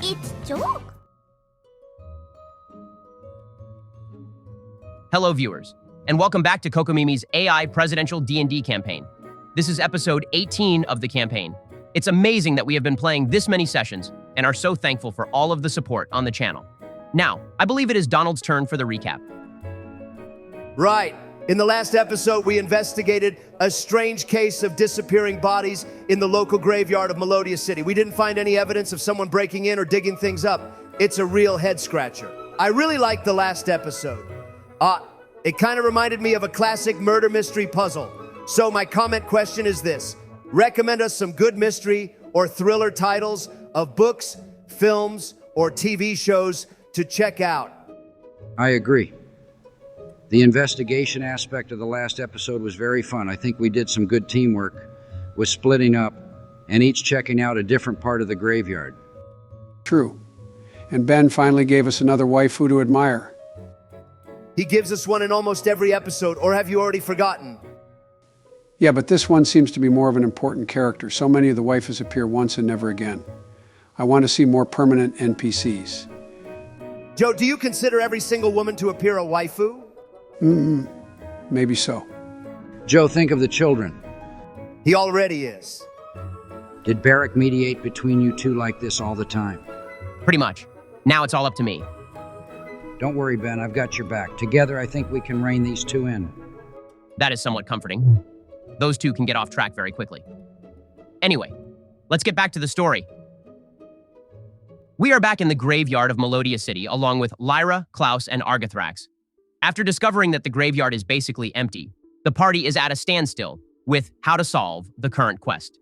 It's joke. Hello, viewers, and welcome back to Kokomimi's AI presidential D&D campaign. This is episode 18 of the campaign. It's amazing that we have been playing this many sessions and are so thankful for all of the support on the channel. Now, I believe it is Donald's turn for the recap. Right. In the last episode, we investigated a strange case of disappearing bodies in the local graveyard of Melodia City. We didn't find any evidence of someone breaking in or digging things up. It's a real head-scratcher. I really liked the last episode. It kind of reminded me of a classic murder mystery puzzle. So my comment question is this. Recommend us some good mystery or thriller titles of books, films, or TV shows to check out. I agree. The investigation aspect of the last episode was very fun. I think we did some good teamwork with splitting up and each checking out a different part of the graveyard. True. And Ben finally gave us another waifu to admire. He gives us one in almost every episode, or have you already forgotten? Yeah, but this one seems to be more of an important character. So many of the waifus appear once and never again. I want to see more permanent NPCs. Joe, do you consider every single woman to appear a waifu? Maybe so. Joe, think of the children. He already is. Did Barrick mediate between you two like this all the time? Pretty much. Now it's all up to me. Don't worry, Ben, I've got your back. Together, I think we can rein these two in. That is somewhat comforting. Those two can get off track very quickly. Anyway, let's get back to the story. We are back in the graveyard of Melodia City along with Lyra, Klaus, and Argathrax. After discovering that the graveyard is basically empty, the party is at a standstill with how to solve the current quest.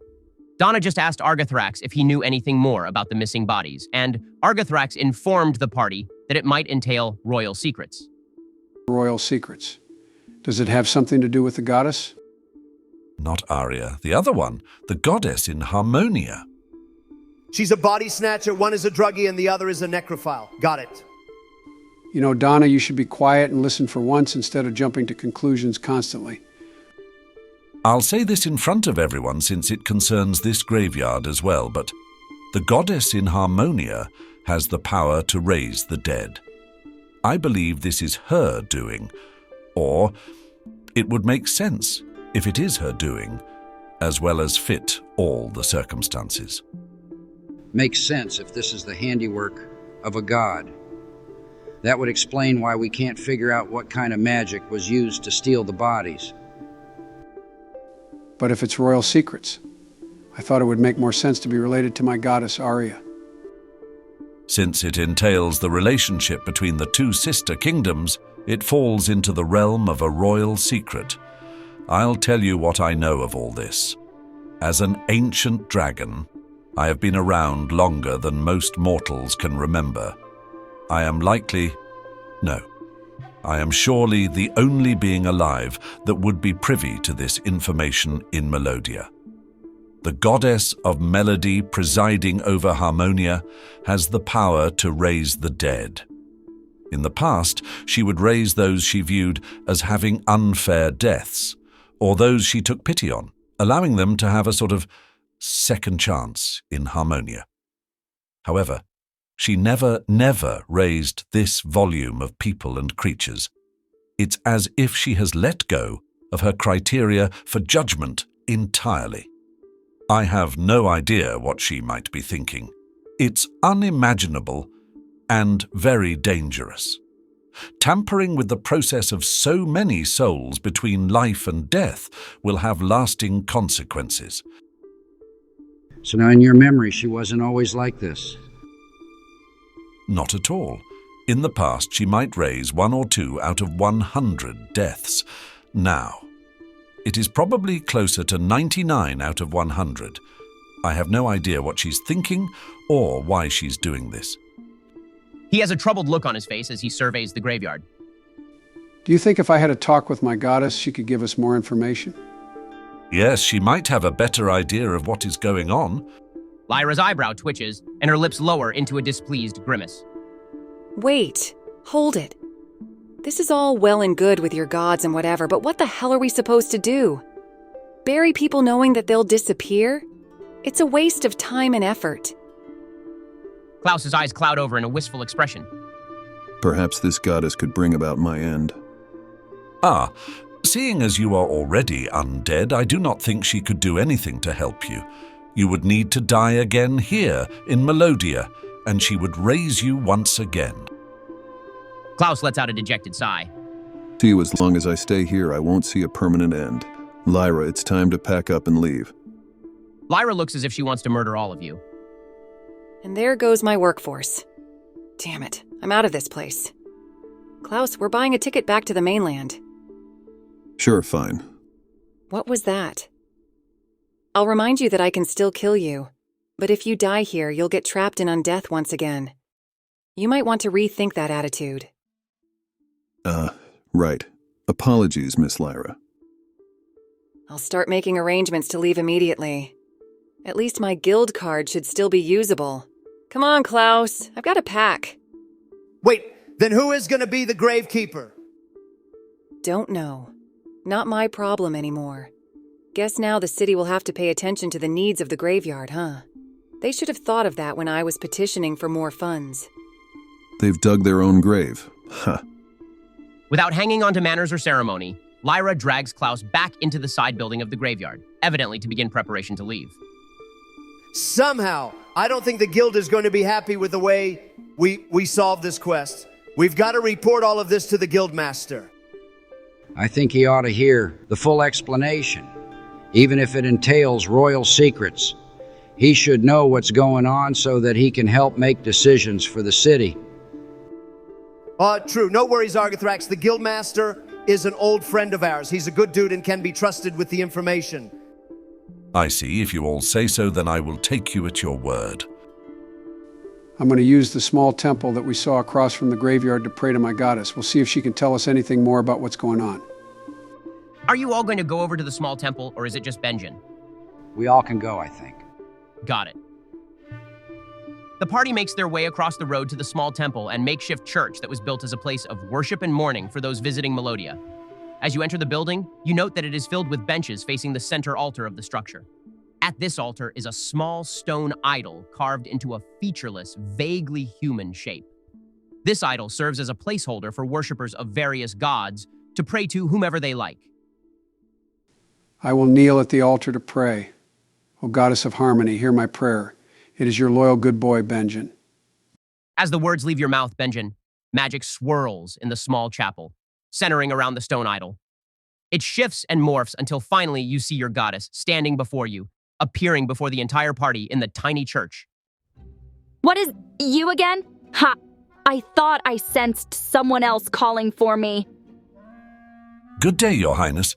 Donna just asked Argathrax if he knew anything more about the missing bodies, and Argathrax informed the party that it might entail royal secrets. Royal secrets. Does it have something to do with the goddess? Not Aria, the other one, the goddess in Harmonia. She's a body snatcher, one is a druggie, and the other is a necrophile. Got it. You know, Donna, you should be quiet and listen for once instead of jumping to conclusions constantly. I'll say this in front of everyone since it concerns this graveyard as well, but the goddess in Harmonia has the power to raise the dead. I believe this is her doing, or it would make sense if it is her doing, as well as fit all the circumstances. Makes sense if this is the handiwork of a god. That would explain why we can't figure out what kind of magic was used to steal the bodies. But if it's royal secrets, I thought it would make more sense to be related to my goddess Aria. Since it entails the relationship between the two sister kingdoms, it falls into the realm of a royal secret. I'll tell you what I know of all this. As an ancient dragon, I have been around longer than most mortals can remember. I am surely the only being alive that would be privy to this information in Melodia. The goddess of melody presiding over Harmonia has the power to raise the dead. In the past, she would raise those she viewed as having unfair deaths, or those she took pity on, allowing them to have a sort of second chance in Harmonia. However, she never raised this volume of people and creatures. It's as if she has let go of her criteria for judgment entirely. I have no idea what she might be thinking. It's unimaginable and very dangerous. Tampering with the process of so many souls between life and death will have lasting consequences. So now in your memory, she wasn't always like this. Not at all. In the past, she might raise 1 or 2 out of 100 deaths. Now, it is probably closer to 99 out of 100. I have no idea what she's thinking or why she's doing this. He has a troubled look on his face as he surveys the graveyard. Do you think if I had a talk with my goddess, she could give us more information? Yes, she might have a better idea of what is going on. Lyra's eyebrow twitches, and her lips lower into a displeased grimace. Wait, hold it. This is all well and good with your gods and whatever, but what the hell are we supposed to do? Bury people knowing that they'll disappear? It's a waste of time and effort. Klaus's eyes cloud over in a wistful expression. Perhaps this goddess could bring about my end. Ah, seeing as you are already undead, I do not think she could do anything to help you. You would need to die again here in Melodia, and she would raise you once again. Klaus lets out a dejected sigh. See you as long as I stay here, I won't see a permanent end. Lyra, it's time to pack up and leave. Lyra looks as if she wants to murder all of you. And there goes my workforce. Damn it, I'm out of this place. Klaus, we're buying a ticket back to the mainland. Sure, fine. What was that? I'll remind you that I can still kill you, but if you die here, you'll get trapped in undeath once again. You might want to rethink that attitude. Right. Apologies, Miss Lyra. I'll start making arrangements to leave immediately. At least my guild card should still be usable. Come on, Klaus, I've got to pack. Wait, then who is going to be the gravekeeper? Don't know. Not my problem anymore. Guess now the city will have to pay attention to the needs of the graveyard, huh? They should have thought of that when I was petitioning for more funds. They've dug their own grave. Huh. Without hanging on to manners or ceremony, Lyra drags Klaus back into the side building of the graveyard, evidently to begin preparation to leave. Somehow, I don't think the guild is going to be happy with the way we solve this quest. We've got to report all of this to the guildmaster. I think he ought to hear the full explanation, even if it entails royal secrets. He should know what's going on so that he can help make decisions for the city. True. No worries, Argathrax. The guildmaster is an old friend of ours. He's a good dude and can be trusted with the information. I see. If you all say so, then I will take you at your word. I'm going to use the small temple that we saw across from the graveyard to pray to my goddess. We'll see if she can tell us anything more about what's going on. Are you all going to go over to the small temple, or is it just Benjen? We all can go, I think. Got it. The party makes their way across the road to the small temple and makeshift church that was built as a place of worship and mourning for those visiting Melodia. As you enter the building, you note that it is filled with benches facing the center altar of the structure. At this altar is a small stone idol carved into a featureless, vaguely human shape. This idol serves as a placeholder for worshippers of various gods to pray to whomever they like. I will kneel at the altar to pray. O goddess of harmony, hear my prayer. It is your loyal good boy, Benjen. As the words leave your mouth, Benjen, magic swirls in the small chapel, centering around the stone idol. It shifts and morphs until finally you see your goddess standing before you, appearing before the entire party in the tiny church. What is you again? Ha! I thought I sensed someone else calling for me. Good day, Your Highness.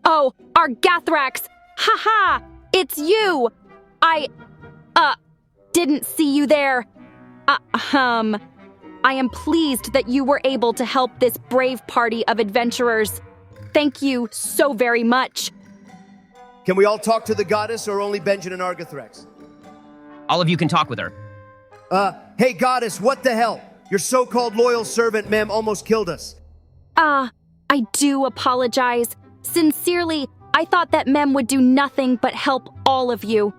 Oh, Argathrax! Ha ha! It's you! I didn't see you there. I am pleased that you were able to help this brave party of adventurers. Thank you so very much. Can we all talk to the goddess or only Benjen and Argathrax? All of you can talk with her. Hey goddess, what the hell? Your so-called loyal servant, Mem, almost killed us. I do apologize. Sincerely, I thought that Mem would do nothing but help all of you.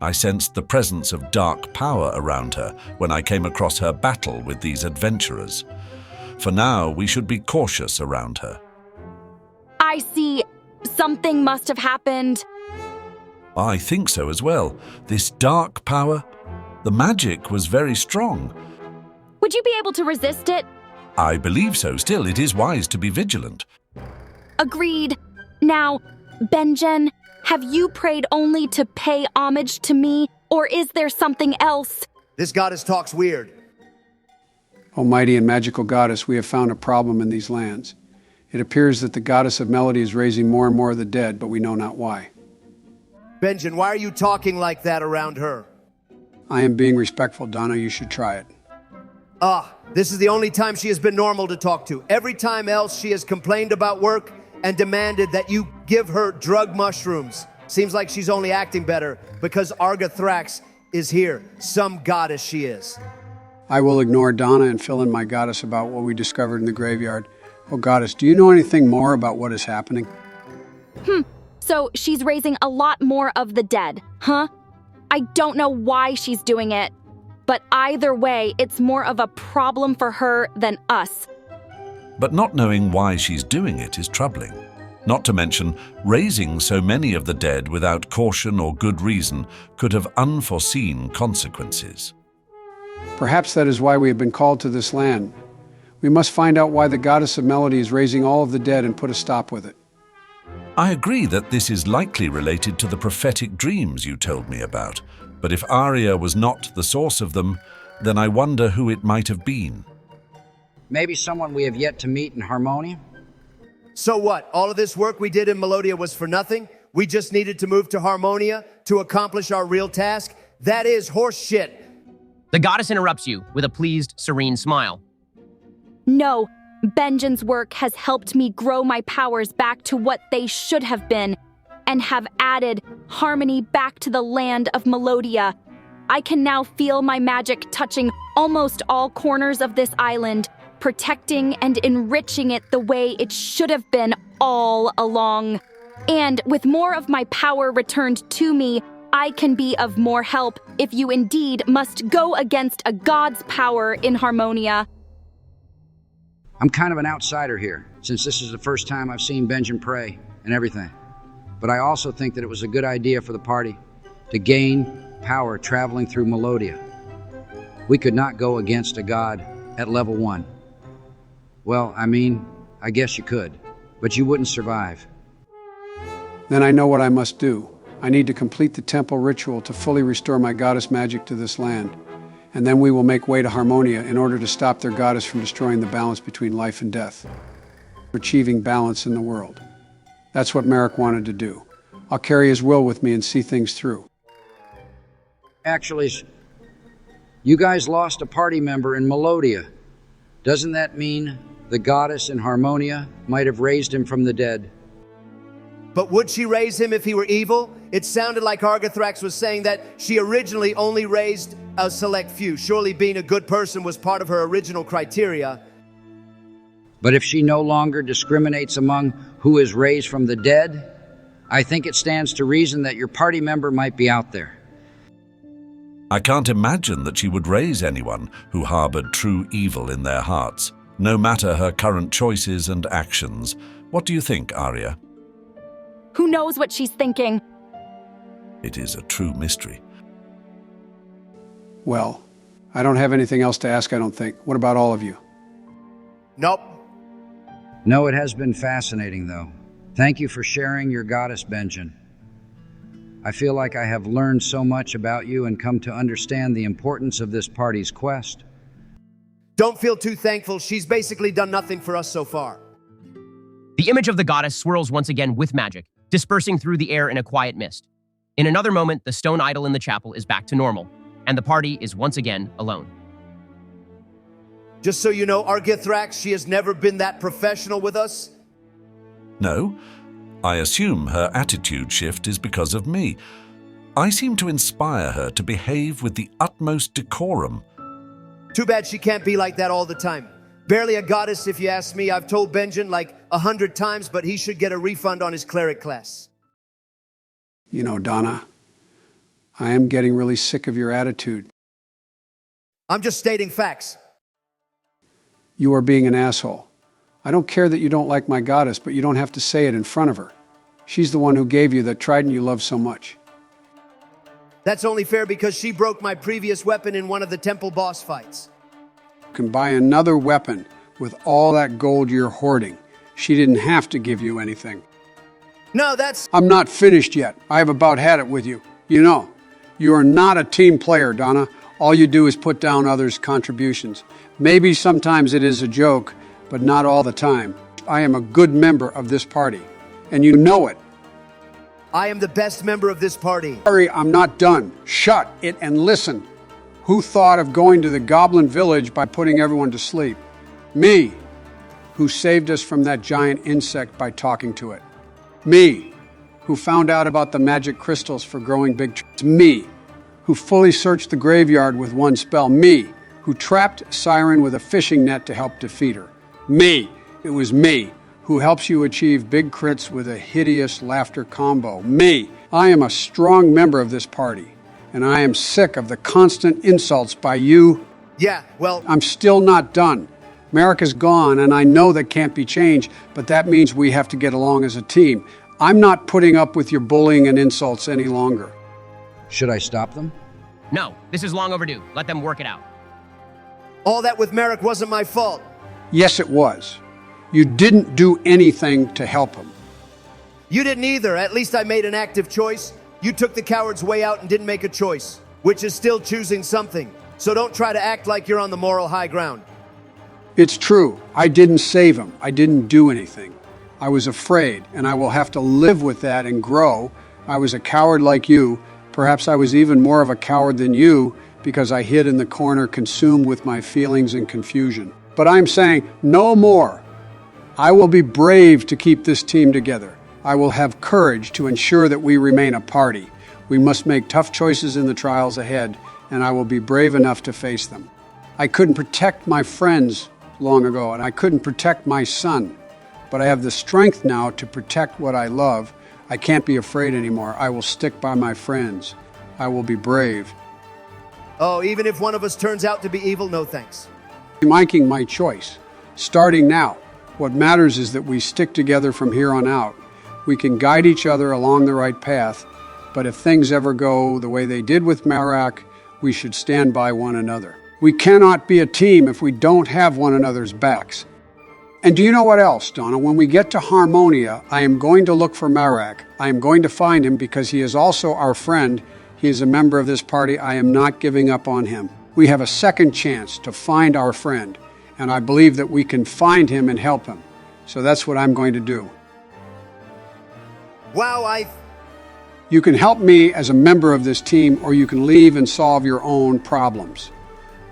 I sensed the presence of dark power around her when I came across her battle with these adventurers. For now, we should be cautious around her. I see. Something must have happened. I think so as well. This dark power, the magic was very strong. Would you be able to resist it? I believe so. Still, it is wise to be vigilant. Agreed. Now, Benjen, have you prayed only to pay homage to me, or is there something else? This goddess talks weird. Almighty and magical goddess, we have found a problem in these lands. It appears that the goddess of melody is raising more and more of the dead, but we know not why. Benjen, why are you talking like that around her? I am being respectful, Donna. You should try it. This is the only time she has been normal to talk to. Every time else she has complained about work and demanded that you give her drug mushrooms. Seems like she's only acting better because Argathrax is here. Some goddess she is. I will ignore Donna and fill in my goddess about what we discovered in the graveyard. Oh, goddess, do you know anything more about what is happening? So she's raising a lot more of the dead, huh? I don't know why she's doing it. But either way, it's more of a problem for her than us. But not knowing why she's doing it is troubling. Not to mention, raising so many of the dead without caution or good reason could have unforeseen consequences. Perhaps that is why we have been called to this land. We must find out why the goddess of melody is raising all of the dead and put a stop with it. I agree that this is likely related to the prophetic dreams you told me about, but if Arya was not the source of them, then I wonder who it might have been. Maybe someone we have yet to meet in Harmonia? So what? All of this work we did in Melodia was for nothing? We just needed to move to Harmonia to accomplish our real task? That is horse shit. The goddess interrupts you with a pleased, serene smile. No, Benjen's work has helped me grow my powers back to what they should have been, and have added harmony back to the land of Melodia. I can now feel my magic touching almost all corners of this island, protecting and enriching it the way it should have been all along. And with more of my power returned to me, I can be of more help if you indeed must go against a god's power in Harmonia. I'm kind of an outsider here, since this is the first time I've seen Benjen pray and everything. But I also think that it was a good idea for the party to gain power traveling through Melodia. We could not go against a god at level 1. Well, I guess you could, but you wouldn't survive. Then I know what I must do. I need to complete the temple ritual to fully restore my goddess magic to this land. And then we will make way to Harmonia in order to stop their goddess from destroying the balance between life and death. Achieving balance in the world. That's what Merrick wanted to do. I'll carry his will with me and see things through. Actually, you guys lost a party member in Melodia. Doesn't that mean the goddess in Harmonia might have raised him from the dead? But would she raise him if he were evil? It sounded like Argathrax was saying that she originally only raised a select few. Surely being a good person was part of her original criteria. But if she no longer discriminates among who is raised from the dead, I think it stands to reason that your party member might be out there. I can't imagine that she would raise anyone who harbored true evil in their hearts, no matter her current choices and actions. What do you think, Arya? Who knows what she's thinking? It is a true mystery. Well, I don't have anything else to ask, I don't think. What about all of you? Nope. No, it has been fascinating, though. Thank you for sharing your goddess, Benjen. I feel like I have learned so much about you and come to understand the importance of this party's quest. Don't feel too thankful. She's basically done nothing for us so far. The image of the goddess swirls once again with magic, dispersing through the air in a quiet mist. In another moment, the stone idol in the chapel is back to normal, and the party is once again alone. Just so you know, Argathrax, she has never been that professional with us. No, I assume her attitude shift is because of me. I seem to inspire her to behave with the utmost decorum. Too bad she can't be like that all the time. Barely a goddess, if you ask me. I've told Benjen like 100 times, but he should get a refund on his cleric class. You know, Donna, I am getting really sick of your attitude. I'm just stating facts. You are being an asshole. I don't care that you don't like my goddess, but you don't have to say it in front of her. She's the one who gave you that trident you love so much. That's only fair because she broke my previous weapon in one of the temple boss fights. You can buy another weapon with all that gold you're hoarding. She didn't have to give you anything. No, that's... I'm not finished yet. I have about had it with you. You know, you are not a team player, Donna. All you do is put down others' contributions. Maybe sometimes it is a joke, but not all the time. I am a good member of this party, and you know it. I am the best member of this party. Sorry, I'm not done. Shut it and listen. Who thought of going to the Goblin Village by putting everyone to sleep? Me, who saved us from that giant insect by talking to it. Me, who found out about the magic crystals for growing big trees. Me, who fully searched the graveyard with one spell. Me, who trapped Siren with a fishing net to help defeat her. Me, it was me, who helps you achieve big crits with a hideous laughter combo. Me, I am a strong member of this party, and I am sick of the constant insults by you. Yeah, well, I'm still not done. America's gone, and I know that can't be changed, but that means we have to get along as a team. I'm not putting up with your bullying and insults any longer. Should I stop them? No, this is long overdue. Let them work it out. all that with Merrick wasn't my fault. Yes, it was. You didn't do anything to help him. You didn't either. At least I made an active choice. You took the coward's way out and didn't make a choice, which is still choosing something. So don't try to act like you're on the moral high ground. It's true. I didn't save him. I didn't do anything. I was afraid, and I will have to live with that and grow. I was a coward like you. Perhaps I was even more of a coward than you because I hid in the corner consumed with my feelings and confusion. But I'm saying no more. I will be brave to keep this team together. I will have courage to ensure that we remain a party. We must make tough choices in the trials ahead, and I will be brave enough to face them. I couldn't protect my friends long ago, and I couldn't protect my son. But I have the strength now to protect what I love. I can't be afraid anymore. I will stick by my friends. I will be brave. Oh, even if one of us turns out to be evil, no thanks. I'm making my choice, starting now. What matters is that we stick together from here on out. We can guide each other along the right path, but if things ever go the way they did with Marak, we should stand by one another. We cannot be a team if we don't have one another's backs. And do you know what else, Donna? When we get to Harmonia, I am going to look for Marak. I am going to find him because he is also our friend. He is a member of this party. I am not giving up on him. We have a second chance to find our friend, and I believe that we can find him and help him. So that's what I'm going to do. Wow, You can help me as a member of this team, or you can leave and solve your own problems.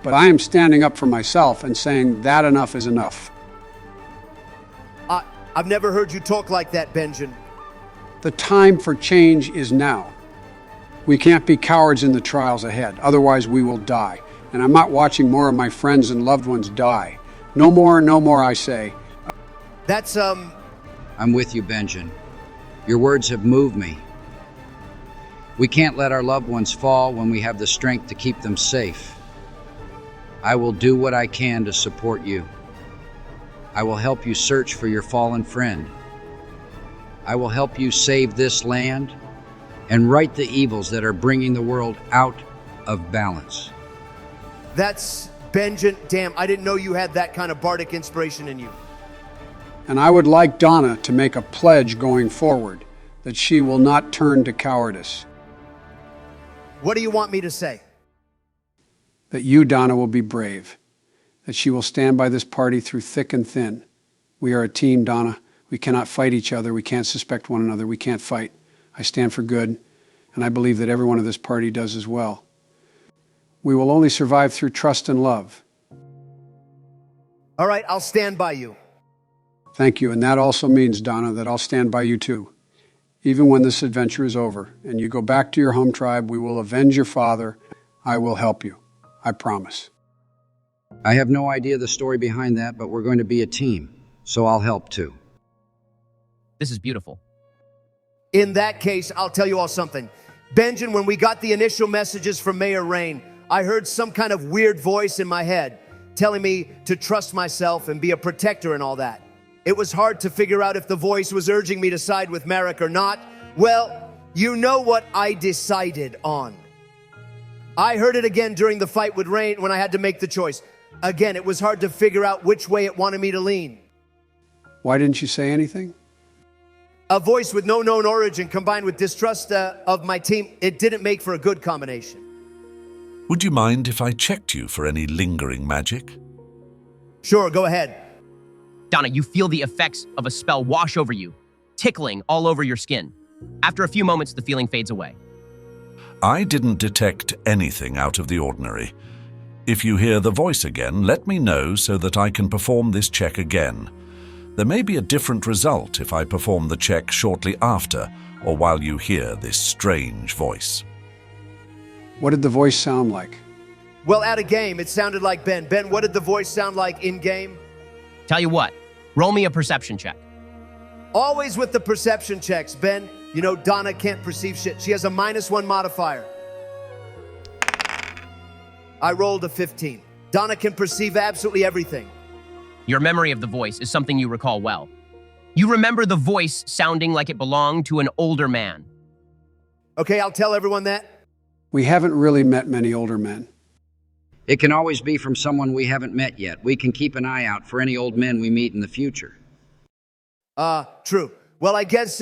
But I am standing up for myself and saying that enough is enough. I've never heard you talk like that, Benjen. The time for change is now. We can't be cowards in the trials ahead, otherwise we will die. And I'm not watching more of my friends and loved ones die. No more, I say. That's, I'm with you, Benjen. Your words have moved me. We can't let our loved ones fall when we have the strength to keep them safe. I will do what I can to support you. I will help you search for your fallen friend. I will help you save this land and right the evils that are bringing the world out of balance. that's Benjen. Damn, I didn't know you had that kind of bardic inspiration in you. And I would like Donna to make a pledge going forward that she will not turn to cowardice. What do you want me to say? That you, Donna, will be brave. That she will stand by this party through thick and thin. We are a team, Donna. We cannot fight each other. We can't suspect one another. We can't fight. I stand for good, and I believe that everyone of this party does as well. We will only survive through trust and love. All right, I'll stand by you. Thank you, and that also means, Donna, that I'll stand by you too. Even when this adventure is over and you go back to your home tribe, we will avenge your father. I will help you. I promise. I have no idea the story behind that, but we're going to be a team, so I'll help too. This is beautiful. In that case, I'll tell you all something. Benjen, when we got the initial messages from Mayor Rain, I heard some kind of weird voice in my head telling me to trust myself and be a protector and all that. It was hard to figure out if the voice was urging me to side with Merrick or not. Well, you know what I decided on. I heard it again during the fight with Rain when I had to make the choice. Again, it was hard to figure out which way it wanted me to lean. Why didn't you say anything? A voice with no known origin combined with distrust of my team, it didn't make for a good combination. Would you mind if I checked you for any lingering magic? Sure, go ahead. Donna, you feel the effects of a spell wash over you, tickling all over your skin. After a few moments, the feeling fades away. I didn't detect anything out of the ordinary. If you hear the voice again, let me know so that I can perform this check again. There may be a different result if I perform the check shortly after or while you hear this strange voice. What did the voice sound like? Well, at a game, it sounded like Ben. Ben, what did the voice sound like in-game? Tell you what, roll me a perception check. Always with the perception checks, Ben. You know, Donna can't perceive shit. She has a -1 modifier. I rolled a 15. Donna can perceive absolutely everything. Your memory of the voice is something you recall well. You remember the voice sounding like it belonged to an older man. Okay, I'll tell everyone that. We haven't really met many older men. It can always be from someone we haven't met yet. We can keep an eye out for any old men we meet in the future. True. Well, I guess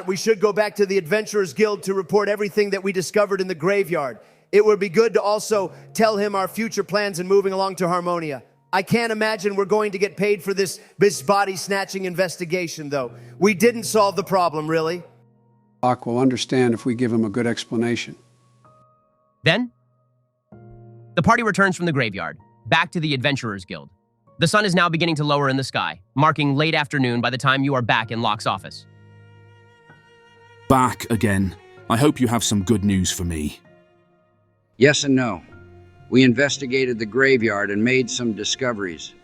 we should go back to the Adventurers Guild to report everything that we discovered in the graveyard. It would be good to also tell him our future plans in moving along to Harmonia. I can't imagine we're going to get paid for this body snatching investigation, though. We didn't solve the problem, really. Locke will understand if we give him a good explanation. Then, the party returns from the graveyard, back to the Adventurers Guild. The sun is now beginning to lower in the sky, marking late afternoon by the time you are back in Locke's office. Back again. I hope you have some good news for me. Yes and no. We investigated the graveyard and made some discoveries.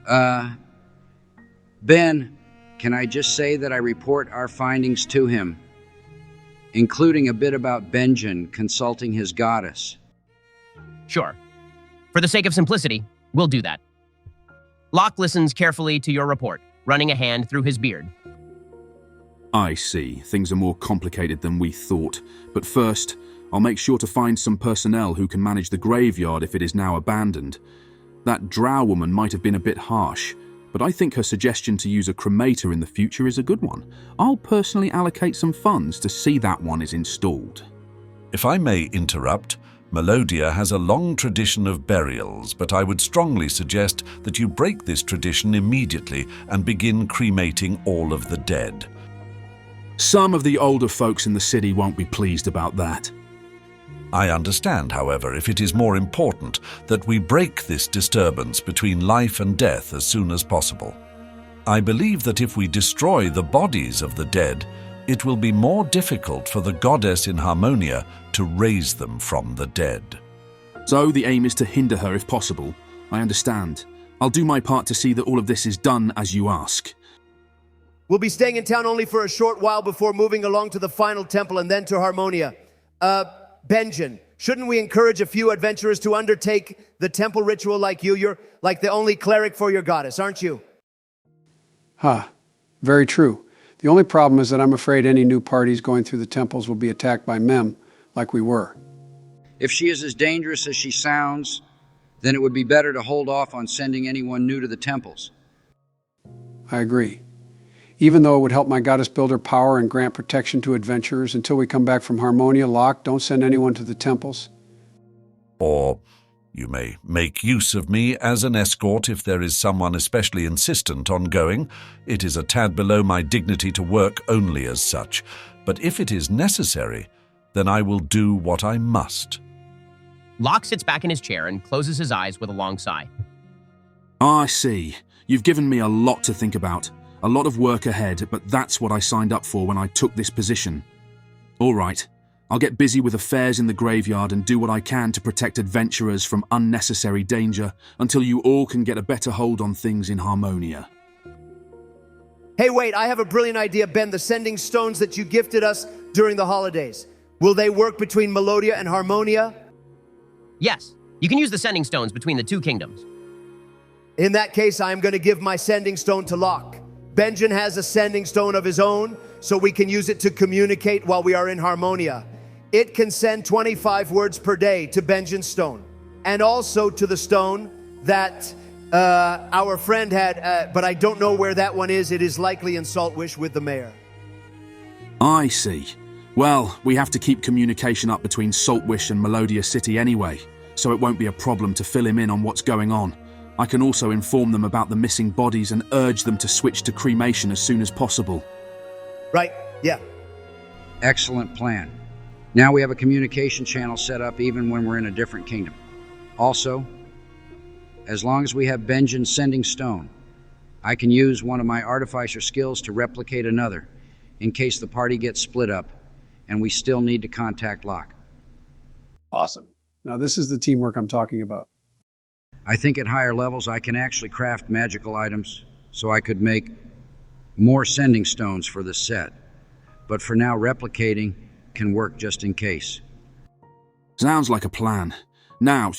Ben, can I just say that I report our findings to him, including a bit about Benjen consulting his goddess? Sure. For the sake of simplicity, we'll do that. Locke listens carefully to your report, running a hand through his beard. I see. Things are more complicated than we thought. But first, I'll make sure to find some personnel who can manage the graveyard if it is now abandoned. That drow woman might have been a bit harsh, but I think her suggestion to use a cremator in the future is a good one. I'll personally allocate some funds to see that one is installed. If I may interrupt, Melodia has a long tradition of burials, but I would strongly suggest that you break this tradition immediately and begin cremating all of the dead. Some of the older folks in the city won't be pleased about that. I understand, however, if it is more important that we break this disturbance between life and death as soon as possible. I believe that if we destroy the bodies of the dead, it will be more difficult for the goddess in Harmonia to raise them from the dead. So the aim is to hinder her if possible. I understand. I'll do my part to see that all of this is done as you ask. We'll be staying in town only for a short while before moving along to the final temple and then to Harmonia. Benjen, shouldn't we encourage a few adventurers to undertake the temple ritual like you? You're like the only cleric for your goddess, aren't you? Very true. The only problem is that I'm afraid any new parties going through the temples will be attacked by Mem, like we were. If she is as dangerous as she sounds, then it would be better to hold off on sending anyone new to the temples. I agree. Even though it would help my goddess build her power and grant protection to adventurers until we come back from Harmonia, Locke, don't send anyone to the temples. Or you may make use of me as an escort if there is someone especially insistent on going. It is a tad below my dignity to work only as such, but if it is necessary, then I will do what I must. Locke sits back in his chair and closes his eyes with a long sigh. I see. You've given me a lot to think about. A lot of work ahead, but that's what I signed up for when I took this position. All right. I'll get busy with affairs in the graveyard and do what I can to protect adventurers from unnecessary danger until you all can get a better hold on things in Harmonia. Hey, wait, I have a brilliant idea, Ben. The sending stones that you gifted us during the holidays. Will they work between Melodia and Harmonia? Yes, you can use the sending stones between the two kingdoms. In that case, I am going to give my sending stone to Locke. Benjen has a sending stone of his own, so we can use it to communicate while we are in Harmonia. It can send 25 words per day to Benjen's stone, and also to the stone that our friend had, but I don't know where that one is. It is likely in Saltwish with the mayor. I see. Well, we have to keep communication up between Saltwish and Melodia City anyway, so it won't be a problem to fill him in on what's going on. I can also inform them about the missing bodies and urge them to switch to cremation as soon as possible. Right, yeah. Excellent plan. Now we have a communication channel set up even when we're in a different kingdom. Also, as long as we have Benjen sending stone, I can use one of my artificer skills to replicate another in case the party gets split up and we still need to contact Locke. Awesome. Now this is the teamwork I'm talking about. I think at higher levels I can actually craft magical items, so I could make more sending stones for the set. But for now, replicating can work just in case. Sounds like a plan. Now,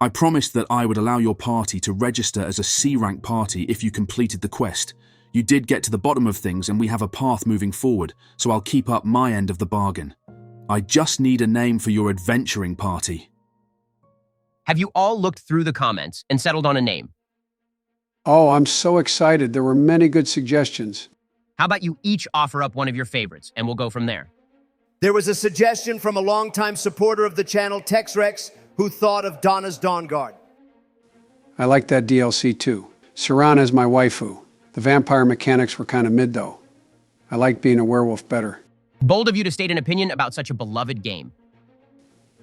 I promised that I would allow your party to register as a C-rank party if you completed the quest. You did get to the bottom of things and we have a path moving forward, so I'll keep up my end of the bargain. I just need a name for your adventuring party. Have you all looked through the comments and settled on a name? Oh, I'm so excited. There were many good suggestions. How about you each offer up one of your favorites, and we'll go from there. There was a suggestion from a longtime supporter of the channel, Tex Rex, who thought of Donna's Dawn Guard. I like that DLC too. Serana is my waifu. The vampire mechanics were kind of mid though. I like being a werewolf better. Bold of you to state an opinion about such a beloved game.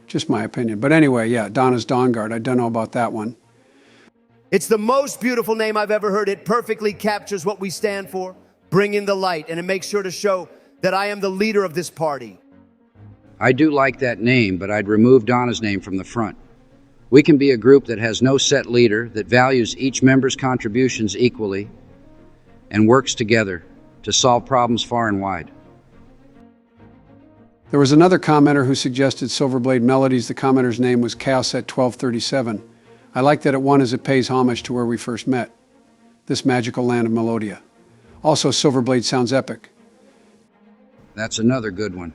Just my opinion. But anyway, yeah, Donna's Dawn Guard. I don't know about that one. It's the most beautiful name I've ever heard. It perfectly captures what we stand for, bringing the light, and it makes sure to show that I am the leader of this party. I do like that name, but I'd remove Donna's name from the front. We can be a group that has no set leader, that values each member's contributions equally, and works together to solve problems far and wide. There was another commenter who suggested Silverblade Melodies. The commenter's name was Chaos@1237. I like that it won as it pays homage to where we first met, this magical land of Melodia. Also, Silverblade sounds epic. That's another good one.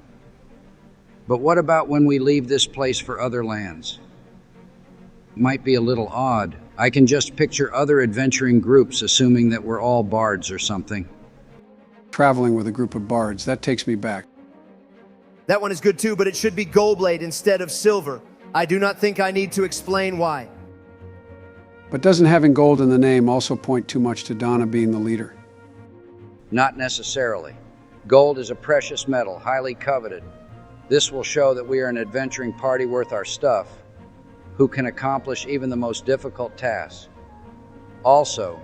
But what about when we leave this place for other lands? Might be a little odd. I can just picture other adventuring groups, assuming that we're all bards or something. Traveling with a group of bards, that takes me back. That one is good too, but it should be Goldblade instead of Silver. I do not think I need to explain why. But doesn't having gold in the name also point too much to Donna being the leader? Not necessarily. Gold is a precious metal, highly coveted. This will show that we are an adventuring party worth our stuff, who can accomplish even the most difficult tasks. Also,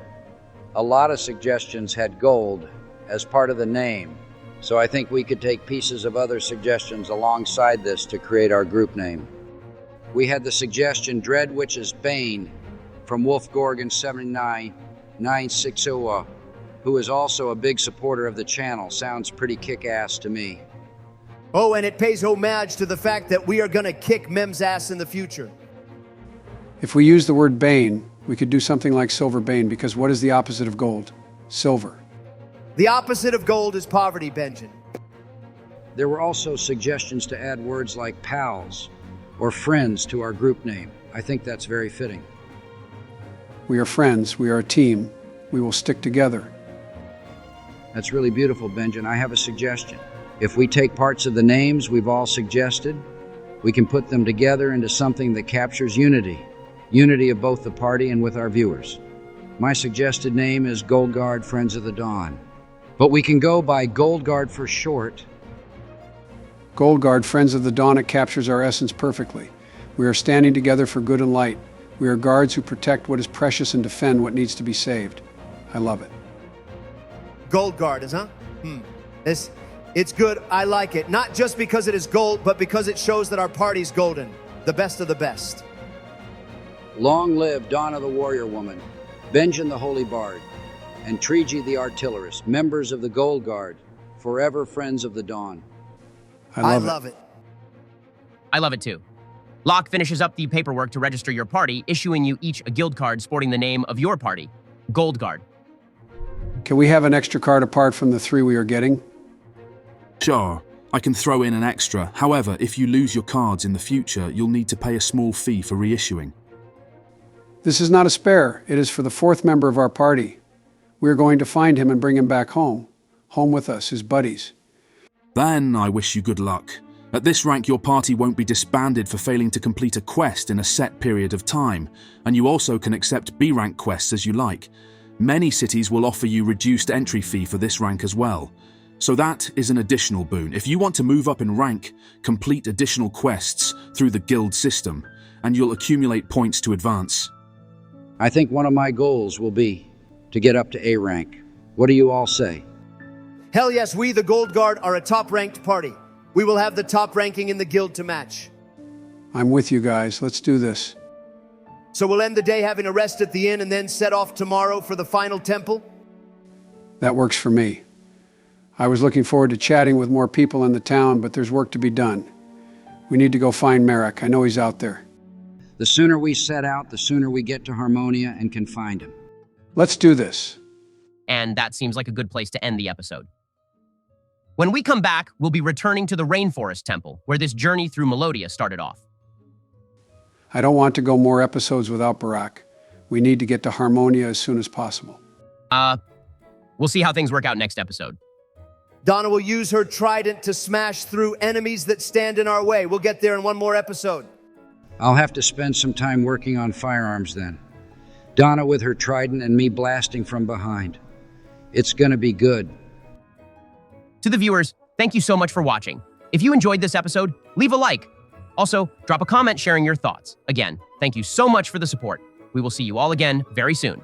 a lot of suggestions had gold as part of the name, so I think we could take pieces of other suggestions alongside this to create our group name. We had the suggestion Dread Witch's Bane from Wolfgorgon79960, who is also a big supporter of the channel. Sounds pretty kick-ass to me. Oh, and it pays homage to the fact that we are going to kick Mem's ass in the future. If we use the word Bane, we could do something like Silver Bane, because what is the opposite of gold? Silver. The opposite of gold is poverty, Benjen. There were also suggestions to add words like pals or friends to our group name. I think that's very fitting. We are friends, we are a team, we will stick together. That's really beautiful, Benjen. I have a suggestion. If we take parts of the names we've all suggested, we can put them together into something that captures unity. Unity of both the party and with our viewers. My suggested name is Gold Guard Friends of the Dawn. But we can go by Gold Guard for short. Gold Guard, Friends of the Dawn, it captures our essence perfectly. We are standing together for good and light. We are guards who protect what is precious and defend what needs to be saved. I love it. Gold Guard is, huh? It's good. I like it. Not just because it is gold, but because it shows that our party's golden. The best of the best. Long live Donna the Warrior Woman, Benjen the Holy Bard, and Triji the Artillerist, members of the Gold Guard, forever friends of the Dawn. I love it. I love it too. Locke finishes up the paperwork to register your party, issuing you each a guild card sporting the name of your party, Gold Guard. Can we have an extra card apart from the 3 we are getting? Sure, I can throw in an extra. However, if you lose your cards in the future, you'll need to pay a small fee for reissuing. This is not a spare. It is for the 4th member of our party. We are going to find him and bring him back home. Home with us, his buddies. Then I wish you good luck. At this rank, your party won't be disbanded for failing to complete a quest in a set period of time, and you also can accept B-rank quests as you like. Many cities will offer you reduced entry fee for this rank as well. So that is an additional boon. If you want to move up in rank, complete additional quests through the guild system, and you'll accumulate points to advance. I think one of my goals will be to get up to A rank. What do you all say? Hell yes, we, the Gold Guard, are a top-ranked party. We will have the top ranking in the guild to match. I'm with you guys. Let's do this. So we'll end the day having a rest at the inn and then set off tomorrow for the final temple? That works for me. I was looking forward to chatting with more people in the town, but there's work to be done. We need to go find Merrick. I know he's out there. The sooner we set out, the sooner we get to Harmonia and can find him. Let's do this. And that seems like a good place to end the episode. When we come back, we'll be returning to the Rainforest Temple, where this journey through Melodia started off. I don't want to go more episodes without Barack. We need to get to Harmonia as soon as possible. We'll see how things work out next episode. Donna will use her trident to smash through enemies that stand in our way. We'll get there in one more episode. I'll have to spend some time working on firearms then. Donna with her trident and me blasting from behind. It's gonna be good. To the viewers, thank you so much for watching. If you enjoyed this episode, leave a like. Also, drop a comment sharing your thoughts. Again, thank you so much for the support. We will see you all again very soon.